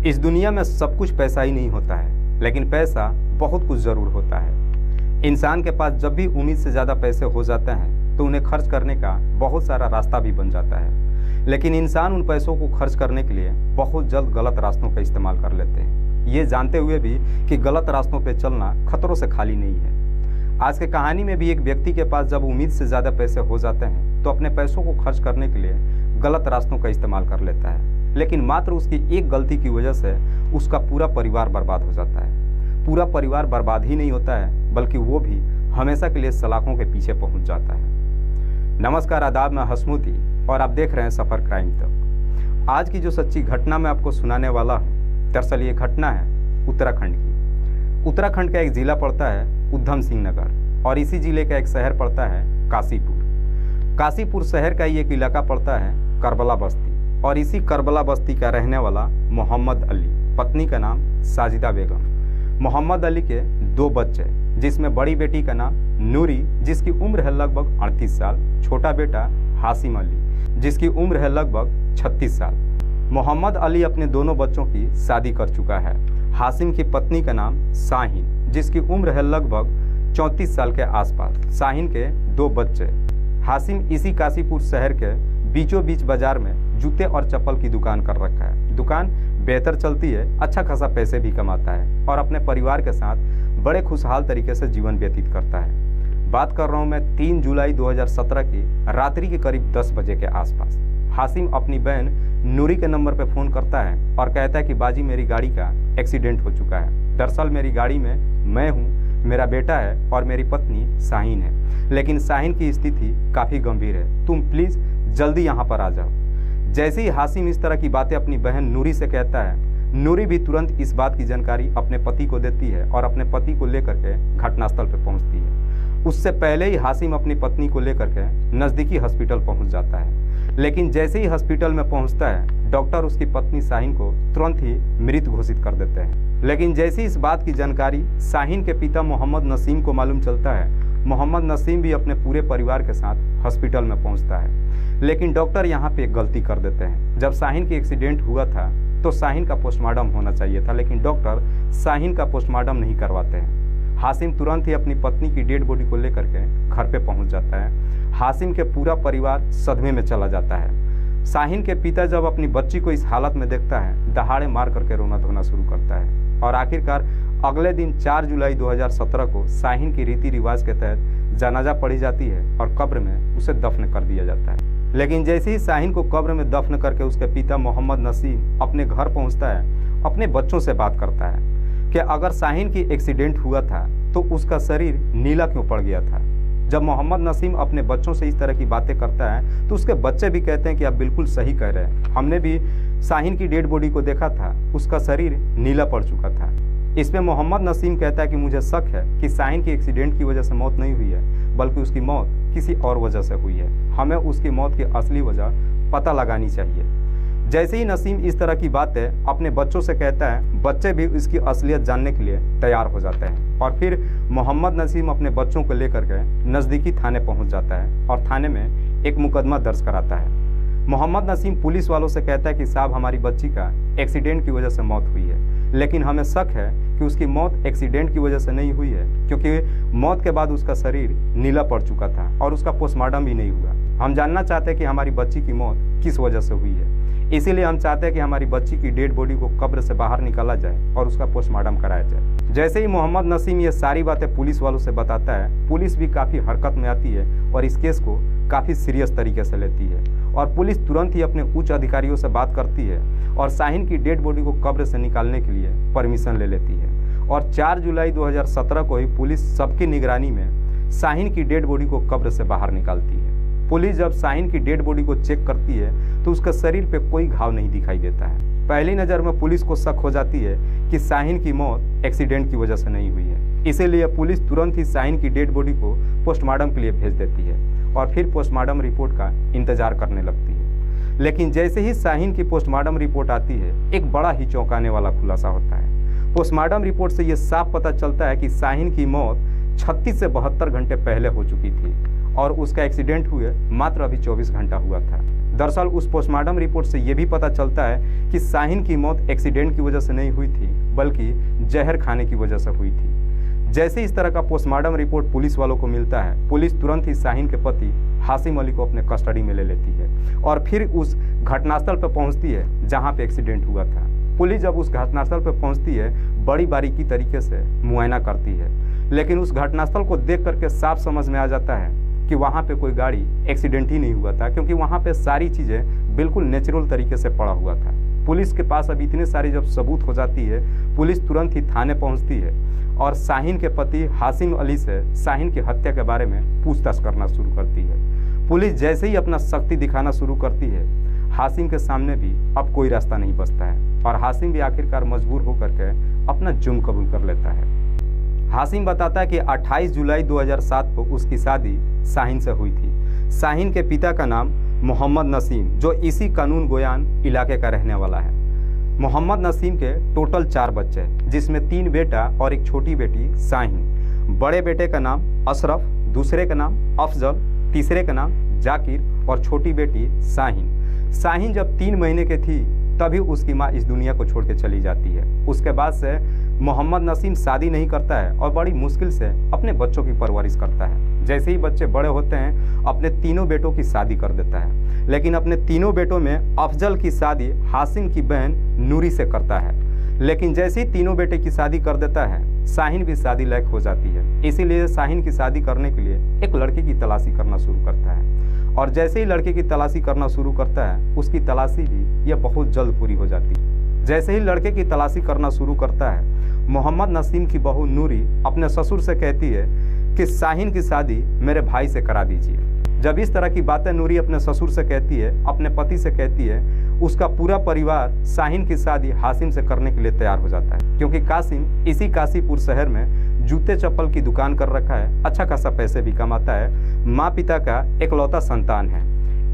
इस दुनिया में सब कुछ पैसा ही नहीं होता है, लेकिन पैसा बहुत कुछ ज़रूर होता है। इंसान के पास जब भी उम्मीद से ज़्यादा पैसे हो जाते हैं तो उन्हें खर्च करने का बहुत सारा रास्ता भी बन जाता है, लेकिन इंसान उन पैसों को खर्च करने के लिए बहुत जल्द गलत रास्तों का इस्तेमाल कर लेते हैं, ये जानते हुए भी कि गलत रास्तों पर चलना खतरों से खाली नहीं है। आज के कहानी में भी एक व्यक्ति के पास जब उम्मीद से ज़्यादा पैसे हो जाते हैं तो अपने पैसों को खर्च करने के लिए गलत रास्तों का इस्तेमाल कर लेता है, लेकिन मात्र उसकी एक गलती की वजह से उसका पूरा परिवार बर्बाद हो जाता है। पूरा परिवार बर्बाद ही नहीं होता है, बल्कि वो भी हमेशा के लिए सलाखों के पीछे पहुंच जाता है। नमस्कार, आदाब, मैं हसमुद्दी और आप देख रहे हैं सफ़र क्राइम तक। आज की जो सच्ची घटना मैं आपको सुनाने वाला हूँ, दरअसल ये घटना है उत्तराखंड की। उत्तराखंड का एक ज़िला पड़ता है उधम सिंह नगर और इसी ज़िले का एक शहर पड़ता है काशीपुर। काशीपुर शहर का ही एक इलाका पड़ता है करबला बस्ती और इसी करबला बस्ती का रहने वाला मोहम्मद अली, पत्नी का नाम साजिदा बेगम। मोहम्मद अली के 2 बच्चे, जिसमें बड़ी बेटी का नाम नूरी जिसकी उम्र है लगभग 38 साल, छोटा बेटा हासिम अली जिसकी उम्र है लगभग 36 साल। मोहम्मद अली अपने दोनों बच्चों की शादी कर चुका है। हासिम की पत्नी का नाम शाहीन जिसकी उम्र है लगभग 34 साल के आसपास। शाहीन के 2 बच्चे। हासिम इसी काशीपुर शहर के बीचों बीच बाजार में जूते और चप्पल की दुकान कर रखा है। दुकान बेहतर चलती है, अच्छा खासा पैसे भी कमाता है और अपने परिवार के साथ बड़े खुशहाल तरीके से जीवन व्यतीत करता है। बात कर रहा हूँ मैं 3 जुलाई 2017 की रात्रि के करीब 10 बजे के आसपास। हासिम अपनी बहन नूरी के नंबर पर फ़ोन करता है और कहता है कि बाजी, मेरी गाड़ी का एक्सीडेंट हो चुका है। दरअसल मेरी गाड़ी में मैं हूँ, मेरा बेटा है और मेरी पत्नी शाहीन है, लेकिन शाहीन की स्थिति काफ़ी गंभीर है। तुम प्लीज़ जल्दी यहाँ पर आ जाओ। जैसे ही हासिम इस तरह की बातें अपनी बहन नूरी से कहता है, नूरी भी तुरंत इस बात की जानकारी अपने पति को देती है और अपने पति को लेकर के घटनास्थल पर पहुँचती है। उससे पहले ही हासिम अपनी पत्नी को लेकर के नज़दीकी हॉस्पिटल पहुँच जाता है, लेकिन जैसे ही हॉस्पिटल में पहुँचता है डॉक्टर उसकी पत्नी शाहीन को तुरंत ही मृत घोषित कर देते हैं। लेकिन जैसी इस बात की जानकारी शाहीन के पिता मोहम्मद नसीम को मालूम चलता है, मोहम्मद नसीम भी अपने पूरे परिवार के साथ हॉस्पिटल में पहुंचता है। लेकिन डॉक्टर यहाँ पे एक गलती कर देते हैं। जब शाहीन की एक्सीडेंट हुआ था तो शाहीन का पोस्टमार्टम होना चाहिए था, लेकिन डॉक्टर शाहीन का पोस्टमार्टम नहीं करवाते हैं। हासिम तुरंत ही अपनी पत्नी की डेड बॉडी को लेकर के घर पे पहुँच जाता है। हासिम के पूरा परिवार सदमे में चला जाता है। शाहीन के पिता जब अपनी बच्ची को इस हालत में देखता है, दहाड़े मार करके रोना धोना शुरू करता है और आखिरकार अगले दिन 4 जुलाई 2017 को शाहीन की रीति रिवाज के तहत जनाजा पढ़ी जाती है और कब्र में उसे दफन कर दिया जाता है। लेकिन जैसे ही शाहीन को कब्र में दफन करके उसके पिता मोहम्मद नसीम अपने घर पहुंचता है, अपने बच्चों से बात करता है कि अगर शाहीन की एक्सीडेंट हुआ था तो उसका शरीर नीला क्यों पड़ गया था। जब मोहम्मद नसीम अपने बच्चों से इस तरह की बातें करता है तो उसके बच्चे भी कहते हैं कि आप बिल्कुल सही कह रहे हैं, हमने भी शाहीन की डेड बॉडी को देखा था, उसका शरीर नीला पड़ चुका था। इसमें मोहम्मद नसीम कहता है कि मुझे शक है कि शाहीन की एक्सीडेंट की वजह से मौत नहीं हुई है, बल्कि उसकी मौत किसी और वजह से हुई है। हमें उसकी मौत की असली वजह पता लगानी चाहिए। जैसे ही नसीम इस तरह की बातें अपने बच्चों से कहता है, बच्चे भी इसकी असलियत जानने के लिए तैयार हो जाते हैं और फिर मोहम्मद नसीम अपने बच्चों को लेकर के नज़दीकी थाने पहुंच जाता है और थाने में एक मुकदमा दर्ज कराता है। मोहम्मद नसीम पुलिस वालों से कहता है कि साहब, हमारी बच्ची का एक्सीडेंट की वजह से मौत हुई है, लेकिन हमें शक है कि उसकी मौत एक्सीडेंट की वजह से नहीं हुई है, क्योंकि मौत के बाद उसका शरीर नीला पड़ चुका था और उसका पोस्टमार्टम भी नहीं हुआ। हम जानना चाहते हैं कि हमारी बच्ची की मौत किस वजह से हुई है, इसीलिए हम चाहते हैं कि हमारी बच्ची की डेड बॉडी को कब्र से बाहर निकाला जाए और उसका पोस्टमार्टम कराया जाए। जैसे ही मोहम्मद नसीम ये सारी बातें पुलिस वालों से बताता है, पुलिस भी काफ़ी हरकत में आती है और इस केस को काफ़ी सीरियस तरीके से लेती है और पुलिस तुरंत ही अपने उच्च अधिकारियों से बात करती है और शाहीन की डेड बॉडी को कब्र से निकालने के लिए परमिशन ले लेती है। और 4 जुलाई 2017 को ही पुलिस सबकी निगरानी में शाहीन की डेड बॉडी को कब्र से बाहर निकालती है। पुलिस जब शाहीन की डेड बॉडी को चेक करती है तो उसका शरीर पे कोई घाव नहीं दिखाई देता है। पहली नज़र में पुलिस को शक हो जाती है कि शाहीन की मौत एक्सीडेंट की वजह से नहीं हुई है, इसीलिए पुलिस तुरंत ही शाहीन की डेड बॉडी को पोस्टमार्टम के लिए भेज देती है और फिर पोस्टमार्टम रिपोर्ट का इंतजार करने लगती है। लेकिन जैसे ही शाहीन की पोस्टमार्टम रिपोर्ट आती है, एक बड़ा ही चौंकाने वाला खुलासा होता है। पोस्टमार्टम रिपोर्ट से ये साफ पता चलता है कि शाहीन की मौत 36 से 72 घंटे पहले हो चुकी थी और उसका एक्सीडेंट हुए मात्र अभी 24 घंटा हुआ था। दरअसल उस पोस्टमार्टम रिपोर्ट से ये भी पता चलता है कि शाहीन की मौत एक्सीडेंट की वजह से नहीं हुई थी, बल्कि जहर खाने की वजह से हुई थी। जैसे इस तरह का पोस्टमार्टम रिपोर्ट पुलिस वालों को मिलता है, पुलिस तुरंत ही शाहीन के पति हाशिम अली को अपने कस्टडी में ले लेती है और फिर उस घटनास्थल पर पहुंचती है जहां पे एक्सीडेंट हुआ था। पुलिस जब उस घटनास्थल पर पहुंचती है, बड़ी बारीकी तरीके से मुआयना करती है, लेकिन उस घटनास्थल को देख करके साफ समझ में आ जाता है कि वहाँ पे कोई गाड़ी एक्सीडेंट ही नहीं हुआ था, क्योंकि वहाँ पे सारी चीज़ें बिल्कुल नेचुरल तरीके से पड़ा हुआ था। पुलिस के पास अब इतने सारी जब सबूत हो जाती है, पुलिस तुरंत ही थाने पहुँचती है और शाहीन के पति हाशिम अली से शाहीन की हत्या के बारे में पूछताछ करना शुरू करती है। पुलिस जैसे ही अपना शक्ति दिखाना शुरू करती है, हाशिम के सामने भी अब कोई रास्ता नहीं बचता है और हाशिम भी आखिरकार मजबूर होकर के अपना जुर्म कबूल कर लेता है। हाशिम बताता है कि 28 जुलाई 2007 को उसकी शादी शाहीन से हुई थी। शाहीन के पिता का नाम मोहम्मद नसीम, जो इसी कानून गोयान इलाके का रहने वाला है। मोहम्मद नसीम के टोटल 4 बच्चे, जिसमें 3 बेटा और एक छोटी बेटी शाहीन। बड़े बेटे का नाम अशरफ, दूसरे का नाम अफजल, तीसरे का नाम जाकिर और छोटी बेटी शाहीन। शाहीन जब 3 महीने की थी तभी उसकी माँ इस दुनिया को छोड़ के चली जाती है। उसके बाद से मोहम्मद नसीम शादी नहीं करता है और बड़ी मुश्किल से अपने बच्चों की परवरिश करता है। जैसे ही बच्चे बड़े होते हैं, अपने तीनों बेटों की शादी कर देता है, लेकिन अपने तीनों बेटों में अफजल की शादी हाशिम की बहन नूरी से करता है। लेकिन जैसे ही तीनों बेटे की शादी कर देता है, शाहीन भी शादी लायक हो जाती है। इसीलिए शाहीन की शादी करने के लिए एक लड़की की तलाशी करना शुरू करता है और जैसे ही लड़के की तलाशी करना शुरू करता है, उसकी तलाशी भी यह बहुत जल्द पूरी हो जाती है। जैसे ही लड़के की तलाशी करना शुरू करता है, मोहम्मद नसीम की बहू नूरी अपने ससुर से कहती है कि शाहीन की शादी मेरे भाई से करा दीजिए। जब इस तरह की बातें नूरी अपने ससुर से कहती है, अपने पति से कहती है, उसका पूरा परिवार शाहीन की शादी हाशिम से करने के लिए तैयार हो जाता है, क्योंकि कासिम इसी काशीपुर शहर में जूते चप्पल की दुकान कर रखा है, अच्छा खासा पैसे भी कमाता है, माँ पिता का इकलौता संतान है।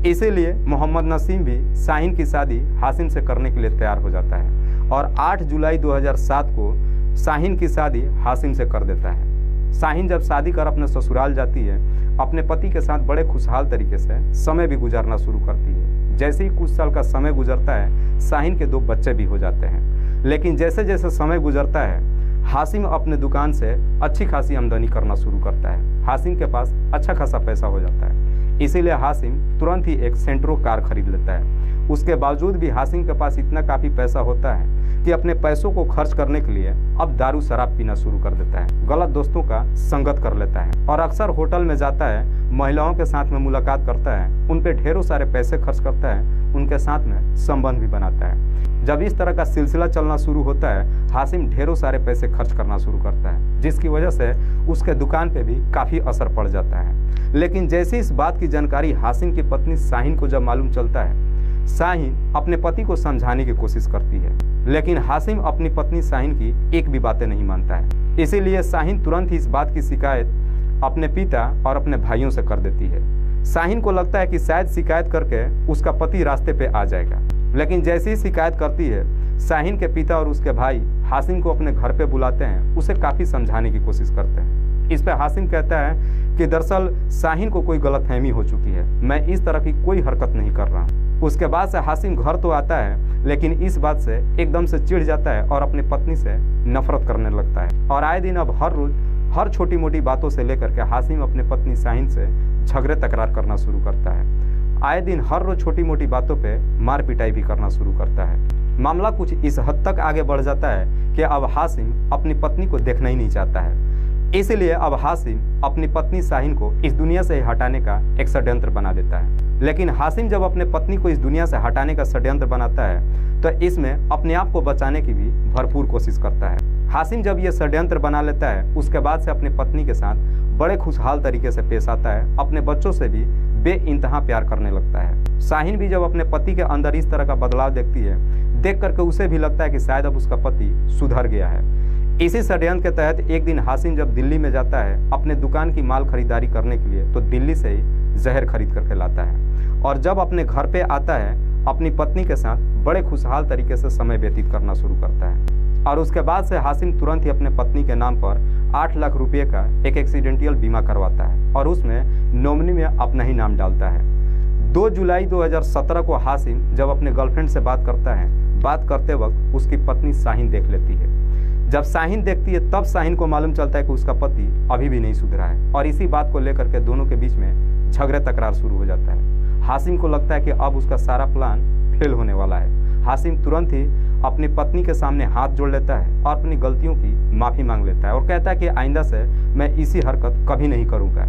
इसीलिए मोहम्मद नसीम भी शाहीन की शादी हाशिम से करने के लिए तैयार हो जाता है और 8 जुलाई 2007 को शाहीन की शादी हाशिम से कर देता है। शाहीन जब शादी कर अपने ससुराल जाती है, अपने पति के साथ बड़े खुशहाल तरीके से समय भी गुजारना शुरू करती है। जैसे ही कुछ साल का समय गुजरता है, शाहीन के 2 बच्चे भी हो जाते हैं। लेकिन जैसे जैसे समय गुजरता है, हाशिम अपने दुकान से अच्छी खासी आमदनी करना शुरू करता है। हाशिम के पास अच्छा खासा पैसा हो जाता है, इसीलिए हाशिम तुरंत ही एक सेंट्रो कार खरीद लेता है। उसके बावजूद भी हाशिम के पास इतना काफ़ी पैसा होता है कि अपने पैसों को खर्च करने के लिए अब दारू शराब पीना शुरू कर देता है, गलत दोस्तों का संगत कर लेता है और अक्सर होटल में जाता है, महिलाओं के साथ में मुलाकात करता है, उन पे ढेरों सारे पैसे खर्च करता है, उनके साथ में संबंध भी बनाता है। जब इस तरह का सिलसिला चलना शुरू होता है, हाशिम ढेरों सारे पैसे खर्च करना शुरू करता है, जिसकी वजह से उसके दुकान पे भी काफ़ी असर पड़ जाता है। लेकिन जैसे इस बात की जानकारी हाशिम की पत्नी शाहीन को जब मालूम चलता है, शाहीन अपने पति को समझाने की कोशिश करती है, लेकिन हाशिम अपनी पत्नी शाहीन की एक भी बातें नहीं मानता है। इसीलिए शाहीन तुरंत ही इस बात की शिकायत अपने पिता और अपने भाइयों से कर देती है। शाहीन को लगता है कि शायद शिकायत करके उसका पति रास्ते पे आ जाएगा, लेकिन जैसे ही शिकायत करती है, शाहीन के पिता और उसके भाई हाशिम को अपने घर पे बुलाते हैं, उसे काफ़ी समझाने की कोशिश करते हैं। इस पर हाशिम कहता है कि दरअसल शाहीन को कोई गलतफहमी हो चुकी है, मैं इस तरह की कोई हरकत नहीं कर रहा हूँ। उसके बाद से हाशिम घर तो आता है, लेकिन इस बात से एकदम से चिढ़ जाता है और अपनी पत्नी से नफरत करने लगता है और आए दिन अब हर रोज हर छोटी मोटी बातों से लेकर के हाशिम अपने पत्नी शाहीन से झगड़े तकरार करना शुरू करता है। आए दिन हर रोज छोटी मोटी बातों पे मार पिटाई भी करना शुरू करता है। मामला कुछ इस हद तक आगे बढ़ जाता है कि अब हाशिम अपनी पत्नी को देखना ही नहीं चाहता है। इसलिए अब हाशिम अपनी पत्नी शाहीन को इस दुनिया से हटाने का एक षड्यंत्र बना देता है। लेकिन हाशिम जब अपने पत्नी को इस दुनिया से हटाने का षड्यंत्र बनाता है, तो इसमें अपने आप को बचाने की भी भरपूर कोशिश करता है। हाशिम जब ये षड्यंत्र बना लेता है, उसके बाद से अपनी पत्नी के साथ बड़े खुशहाल तरीके से पेश आता है, अपने बच्चों से भी बेइंतहा प्यार करने लगता है। शाहीन भी जब अपने पति के अंदर इस तरह का बदलाव देखती है, देख करके उसे भी लगता है कि शायद अब उसका पति सुधर गया है। इसी षड्यंत्र के तहत एक दिन हाशिम जब दिल्ली में जाता है अपने दुकान की माल खरीदारी करने के लिए, तो दिल्ली से ही जहर खरीद करके लाता है और जब अपने घर पे आता है, अपनी पत्नी के साथ बड़े खुशहाल तरीके से समय व्यतीत करना शुरू करता है और उसके बाद से हाशिम तुरंत ही अपने पत्नी के नाम पर 8 लाख रुपये का एक एक्सीडेंटल बीमा करवाता है और उसमें नॉमिनी में अपना ही नाम डालता है। 2 जुलाई 2017 को हाशिम जब अपने गर्लफ्रेंड से बात करता है, बात करते वक्त उसकी पत्नी शाहीन देख लेती है। जब शाहीन देखती है तब शाहीन को मालूम चलता है कि उसका पति अभी भी नहीं सुधरा है और इसी बात को लेकर के दोनों के बीच में झगड़े तकरार शुरू हो जाता है। हाशिम को लगता है कि अब उसका सारा प्लान फेल होने वाला है। हाशिम तुरंत ही अपनी पत्नी के सामने हाथ जोड़ लेता है और अपनी गलतियों की माफ़ी मांग लेता है और कहता है कि आइंदा से मैं इसी हरकत कभी नहीं करूँगा।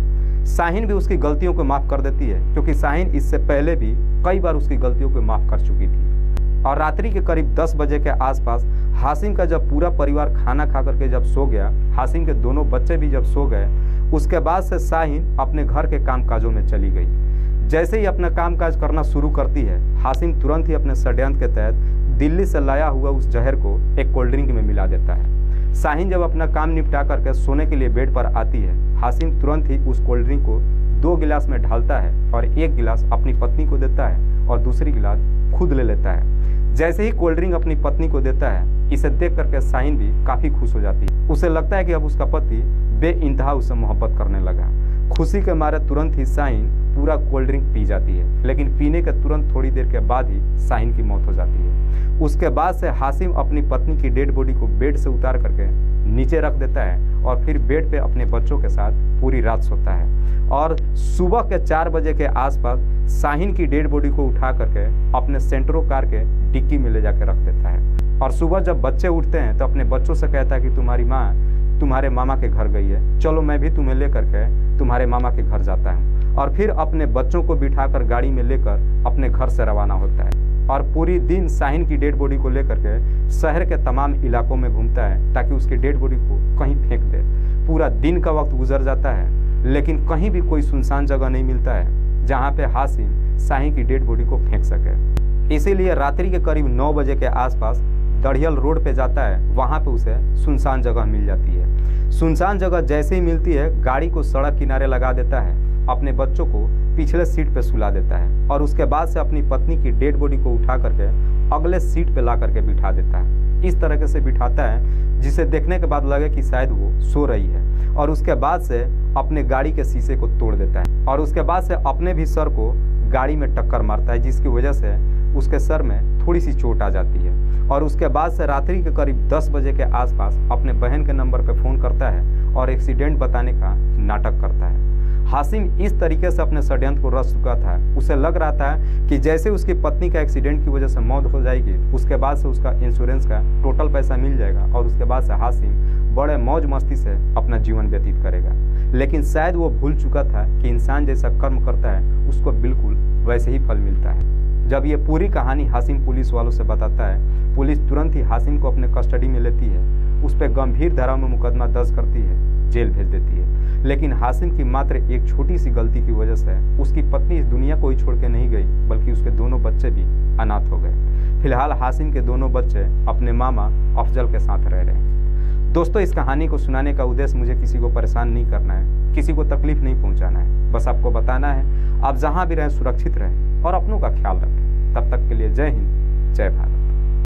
शाहीन भी उसकी गलतियों को माफ़ कर देती है क्योंकि शाहीन इससे पहले भी कई बार उसकी गलतियों को माफ़ कर चुकी थी। और रात्रि के करीब 10 बजे के आसपास हाशिम का जब पूरा परिवार खाना खा करके जब सो गया, हाशिम के दोनों बच्चे भी जब सो गए, उसके बाद से शाहीन अपने घर के कामकाजों में चली गई। जैसे ही अपना कामकाज करना शुरू करती है, हाशिम तुरंत ही अपने षड्यंत्र के तहत दिल्ली से लाया हुआ उस जहर को एक कोल्ड ड्रिंक में मिला देता है। शाहीन जब अपना काम निपटा करके सोने के लिए बेड पर आती है, हाशिम तुरंत ही उस कोल्ड ड्रिंक को 2 गिलास में ढालता है और 1 गिलास अपनी पत्नी को देता है और दूसरी गिलास खुद ले लेता है। जैसे ही कोल्ड ड्रिंक अपनी पत्नी को देता है, इसे देख करके शाहीन भी काफ़ी खुश हो जाती है। उसे लगता है कि अब उसका पति बेइंतहा उससे मोहब्बत करने लगा। खुशी के मारे तुरंत ही शाहीन पूरा कोल्ड ड्रिंक पी जाती है, लेकिन पीने के तुरंत थोड़ी देर के बाद ही शाहीन की मौत हो जाती है। उसके बाद से हाशिम अपनी पत्नी की डेड बॉडी को बेड से उतार करके नीचे रख देता है और फिर बेड पे अपने बच्चों के साथ पूरी रात सोता है और सुबह के 4 बजे के आसपास शाहीन की डेड बॉडी को उठा करके अपने सेंट्रो कार के डिक्की में ले जाकर रख देता है। और सुबह जब बच्चे उठते हैं तो अपने बच्चों से कहता है कि तुम्हारी माँ तुम्हारे मामा के घर गई है, चलो मैं भी तुम्हें लेकर के तुम्हारे मामा के घर जाता हूँ। और फिर अपने बच्चों को बिठाकर गाड़ी में लेकर अपने घर से रवाना होता है और पूरी दिन शाहीन की डेड बॉडी को लेकर के शहर के तमाम इलाकों में घूमता है ताकि उसकी डेड बॉडी को कहीं फेंक दे। पूरा दिन का वक्त गुजर जाता है, लेकिन कहीं भी कोई सुनसान जगह नहीं मिलता है जहाँ पे हाशिम शाहीन की डेड बॉडी को फेंक सके। इसीलिए रात्रि के करीब 9 बजे के आसपास दड़ियल रोड पे जाता है। वहाँ पे उसे सुनसान जगह मिल जाती है। सुनसान जगह जैसे ही मिलती है, गाड़ी को सड़क किनारे लगा देता है, अपने बच्चों को पिछले सीट पे सुला देता है और उसके बाद से अपनी पत्नी की डेड बॉडी को उठा करके अगले सीट पे ला करके बिठा देता है। इस तरीके से बिठाता है जिसे देखने के बाद लगे कि शायद वो सो रही है और उसके बाद से अपने गाड़ी के शीशे को तोड़ देता है और उसके बाद से अपने भी सर को गाड़ी में टक्कर मारता है, जिसकी वजह से उसके सर में थोड़ी सी चोट आ जाती है। और उसके बाद से रात्रि के करीब 10 बजे के आसपास अपने बहन के नंबर पर फ़ोन करता है और एक्सीडेंट बताने का नाटक करता है। हाशिम इस तरीके से अपने षड्यंत्र को रच चुका था। उसे लग रहा था कि जैसे उसकी पत्नी का एक्सीडेंट की वजह से मौत हो जाएगी, उसके बाद से उसका इंश्योरेंस का टोटल पैसा मिल जाएगा और उसके बाद से हाशिम बड़े मौज मस्ती से अपना जीवन व्यतीत करेगा। लेकिन शायद वो भूल चुका था कि इंसान जैसा कर्म करता है उसको बिल्कुल वैसे ही फल मिलता है। जब ये पूरी कहानी हाशिम पुलिस वालों से बताता है, पुलिस तुरंत ही हाशिम को अपने कस्टडी में लेती है, उस पर गंभीर धाराओं में मुकदमा दर्ज करती है, जेल भेज देती है। लेकिन हाशिम की मात्र एक छोटी सी गलती की वजह से उसकी पत्नी इस दुनिया को ही छोड़ के नहीं गई, बल्कि उसके दोनों बच्चे भी अनाथ हो गए। फिलहाल हाशिम के दोनों बच्चे अपने मामा अफजल के साथ रह रहे हैं। दोस्तों, इस कहानी को सुनाने का उद्देश्य मुझे किसी को परेशान नहीं करना है, किसी को तकलीफ नहीं पहुंचाना है। बस आपको बताना है आप जहां भी रहें सुरक्षित रहें और अपनों का ख्याल रखें। तब तक के लिए जय हिंद, जय भारत।